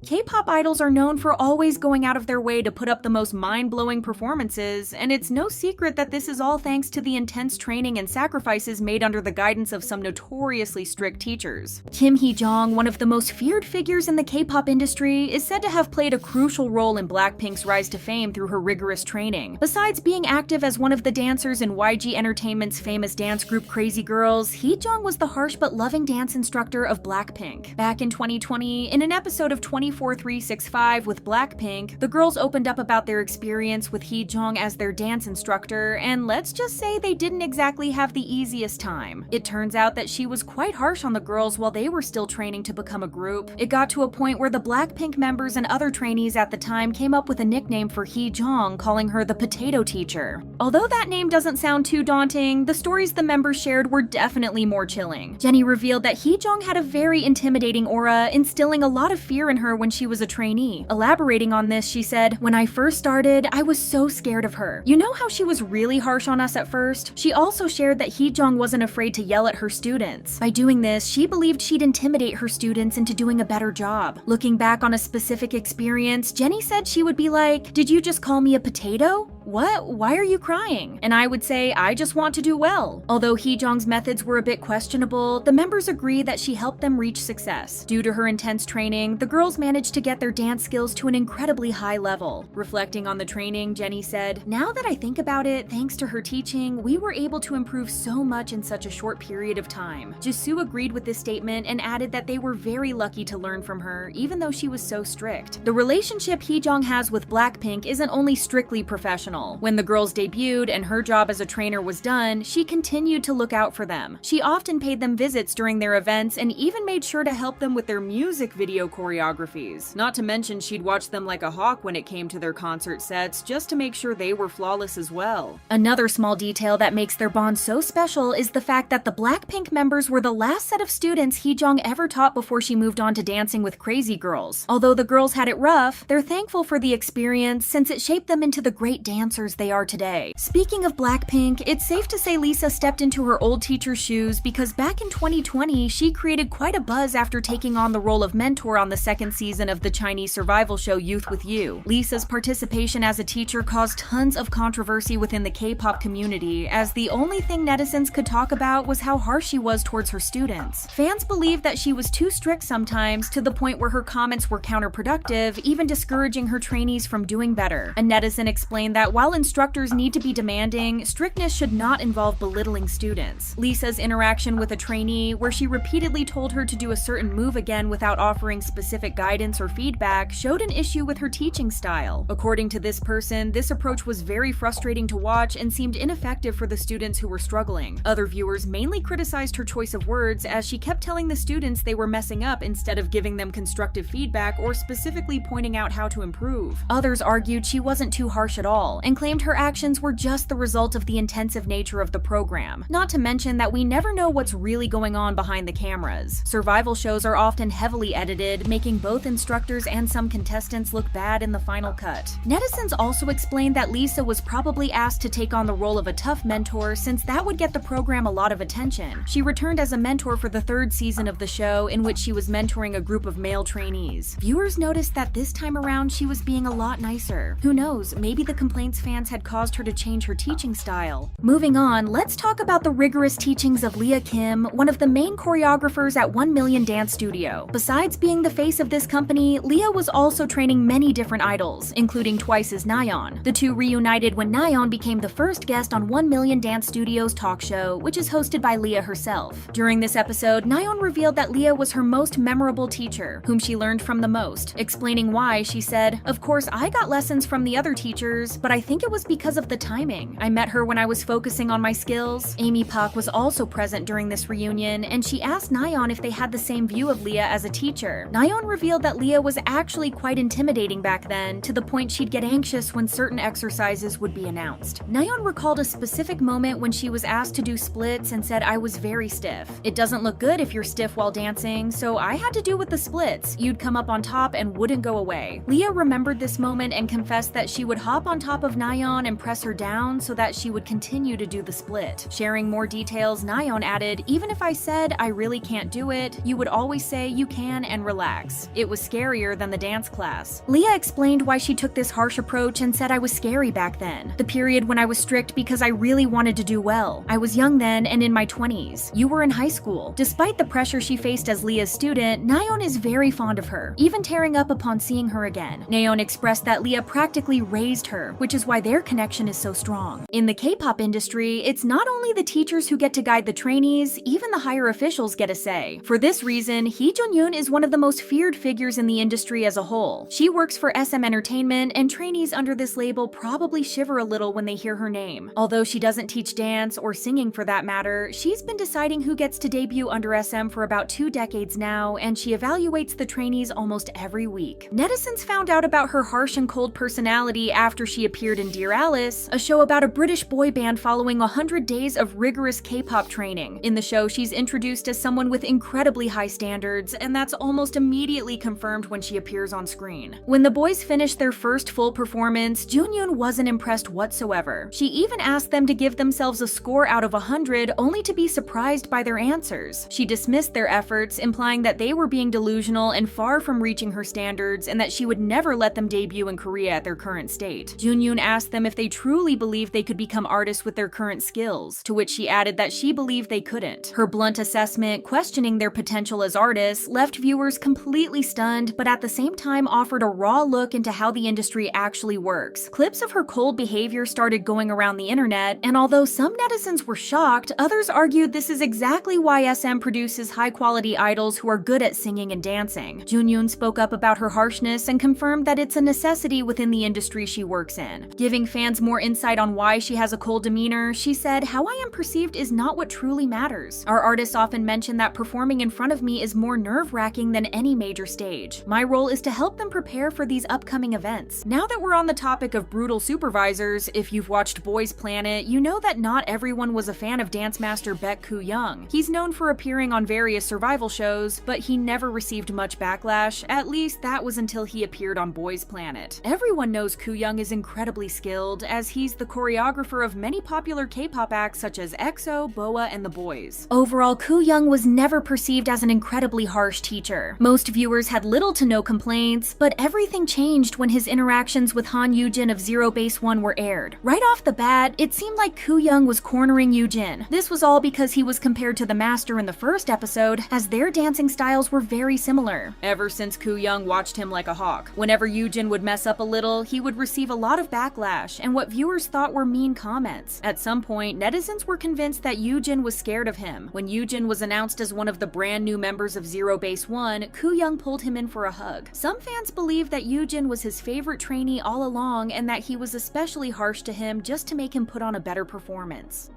K-pop idols are known for always going out of their way to put up the most mind-blowing performances, and it's no secret that this is all thanks to the intense training and sacrifices made under the guidance of some notoriously strict teachers. Kim Hee-jong, one of the most feared figures in the K-pop industry, is said to have played a crucial role in Blackpink's rise to fame through her rigorous training. Besides being active as one of the dancers in YG Entertainment's famous dance group Crazy Girls, Hee-jong was the harsh but loving dance instructor of Blackpink. Back in 2020, in an episode of 24365 with Blackpink, the girls opened up about their experience with Hee-jong as their dance instructor, and let's just say they didn't exactly have the easiest time. It turns out that she was quite harsh on the girls while they were still training to become a group. It got to a point where the Blackpink members and other trainees at the time came up with a nickname for Hee-jong, calling her the Potato Teacher. Although that name doesn't sound too daunting, the stories the members shared were definitely more chilling. Jennie revealed that Hee-jong had a very intimidating aura, instilling a lot of fear in her when she was a trainee. Elaborating on this, she said, "When I first started, I was so scared of her. You know how she was really harsh on us at first?" She also shared that Hee-jong wasn't afraid to yell at her students. By doing this, she believed she'd intimidate her students into doing a better job. Looking back on a specific experience, Jennie said she would be like, "Did you just call me a potato? What? Why are you crying?" And I would say, "I just want to do well." Although Hee-jong's methods were a bit questionable, the members agree that she helped them reach success. Due to her intense training, the girls managed to get their dance skills to an incredibly high level. Reflecting on the training, Jennie said, "Now that I think about it, thanks to her teaching, we were able to improve so much in such a short period of time." Jisoo agreed with this statement and added that they were very lucky to learn from her, even though she was so strict. The relationship Hee-jong has with Blackpink isn't only strictly professional. When the girls debuted and her job as a trainer was done, she continued to look out for them. She often paid them visits during their events and even made sure to help them with their music video choreographies. Not to mention she'd watch them like a hawk when it came to their concert sets, just to make sure they were flawless as well. Another small detail that makes their bond so special is the fact that the Blackpink members were the last set of students Hee-jong ever taught before she moved on to dancing with Crazy Girls. Although the girls had it rough, they're thankful for the experience since it shaped them into the great dancers they are today. Speaking of Blackpink, it's safe to say Lisa stepped into her old teacher's shoes because back in 2020, she created quite a buzz after taking on the role of mentor on the second season of the Chinese survival show Youth With You. Lisa's participation as a teacher caused tons of controversy within the K-pop community, as the only thing netizens could talk about was how harsh she was towards her students. Fans believed that she was too strict sometimes, to the point where her comments were counterproductive, even discouraging her trainees from doing better. A netizen explained that while instructors need to be demanding, strictness should not involve belittling students. Lisa's interaction with a trainee, where she repeatedly told her to do a certain move again without offering specific guidance or feedback, showed an issue with her teaching style. According to this person, this approach was very frustrating to watch and seemed ineffective for the students who were struggling. Other viewers mainly criticized her choice of words, as she kept telling the students they were messing up instead of giving them constructive feedback or specifically pointing out how to improve. Others argued she wasn't too harsh at all, and claimed her actions were just the result of the intensive nature of the program. Not to mention that we never know what's really going on behind the cameras. Survival shows are often heavily edited, making both instructors and some contestants look bad in the final cut. Netizens also explained that Lisa was probably asked to take on the role of a tough mentor, since that would get the program a lot of attention. She returned as a mentor for the third season of the show, in which she was mentoring a group of male trainees. Viewers noticed that this time around she was being a lot nicer. Who knows, maybe the complaints fans had caused her to change her teaching style. Moving on, let's talk about the rigorous teachings of Leah Kim, one of the main choreographers at 1 Million Dance Studio. Besides being the face of this company, Leah was also training many different idols, including Twice's Nayeon. The two reunited when Nayeon became the first guest on 1 Million Dance Studio's talk show, which is hosted by Leah herself. During this episode, Nayeon revealed that Leah was her most memorable teacher, whom she learned from the most. Explaining why, she said, "Of course, I got lessons from the other teachers, but I think it was because of the timing. I met her when I was focusing on my skills." Amy Pak was also present during this reunion, and she asked Nayeon if they had the same view of Leah as a teacher. Nayeon revealed that Leah was actually quite intimidating back then, to the point she'd get anxious when certain exercises would be announced. Nayeon recalled a specific moment when she was asked to do splits and said, "I was very stiff. It doesn't look good if you're stiff while dancing, so I had to do with the splits. You'd come up on top and wouldn't go away." Leah remembered this moment and confessed that she would hop on top of of Nayeon and press her down so that she would continue to do the split. Sharing more details, Nayeon added, "Even if I said I really can't do it, you would always say you can and relax. It was scarier than the dance class." Leah explained why she took this harsh approach and said, "I was scary back then. The period when I was strict because I really wanted to do well. I was young then and in my 20s. You were in high school." Despite the pressure she faced as Leah's student, Nayeon is very fond of her, even tearing up upon seeing her again. Nayeon expressed that Leah practically raised her, which is why their connection is so strong. In the K-pop industry, it's not only the teachers who get to guide the trainees, even the higher officials get a say. For this reason, Hee Jun-yoon is one of the most feared figures in the industry as a whole. She works for SM Entertainment, and trainees under this label probably shiver a little when they hear her name. Although she doesn't teach dance or singing for that matter, she's been deciding who gets to debut under SM for about 2 decades now, and she evaluates the trainees almost every week. Netizens found out about her harsh and cold personality after she appeared in Dear Alice, a show about a British boy band following 100 days of rigorous K-pop training. In the show, she's introduced as someone with incredibly high standards, and that's almost immediately confirmed when she appears on screen. When the boys finished their first full performance, Junyoon wasn't impressed whatsoever. She even asked them to give themselves a score out of 100, only to be surprised by their answers. She dismissed their efforts, implying that they were being delusional and far from reaching her standards, and that she would never let them debut in Korea at their current state. Junyoon asked them if they truly believed they could become artists with their current skills, to which she added that she believed they couldn't. Her blunt assessment, questioning their potential as artists, left viewers completely stunned, but at the same time offered a raw look into how the industry actually works. Clips of her cold behavior started going around the internet, and although some netizens were shocked, others argued this is exactly why SM produces high-quality idols who are good at singing and dancing. Junyoon spoke up about her harshness and confirmed that it's a necessity within the industry she works in. Giving fans more insight on why she has a cold demeanor, she said, "How I am perceived is not what truly matters. Our artists often mention that performing in front of me is more nerve-wracking than any major stage. My role is to help them prepare for these upcoming events." Now that we're on the topic of brutal supervisors, if you've watched Boys Planet, you know that not everyone was a fan of dance master Baek Koo-young. He's known for appearing on various survival shows, but he never received much backlash, at least that was until he appeared on Boys Planet. Everyone knows Koo-young is incredibly skilled, as he's the choreographer of many popular K-pop acts such as EXO, BoA, and The Boys. Overall, Koo-young was never perceived as an incredibly harsh teacher. Most viewers had little to no complaints, but everything changed when his interactions with Han Yoo-jin of Zero Base One were aired. Right off the bat, it seemed like Koo-young was cornering Yoo-jin. This was all because he was compared to the master in the first episode, as their dancing styles were very similar. Ever since Koo-young watched him like a hawk. Whenever Yoo-jin would mess up a little, he would receive a lot of backlash and what viewers thought were mean comments. At some point, netizens were convinced that Yoo-jin was scared of him. When Yoo-jin was announced as one of the brand new members of Zero Base One, Koo-young pulled him in for a hug. Some fans believe that Yoo-jin was his favorite trainee all along and that he was especially harsh to him just to make him put on a better performance.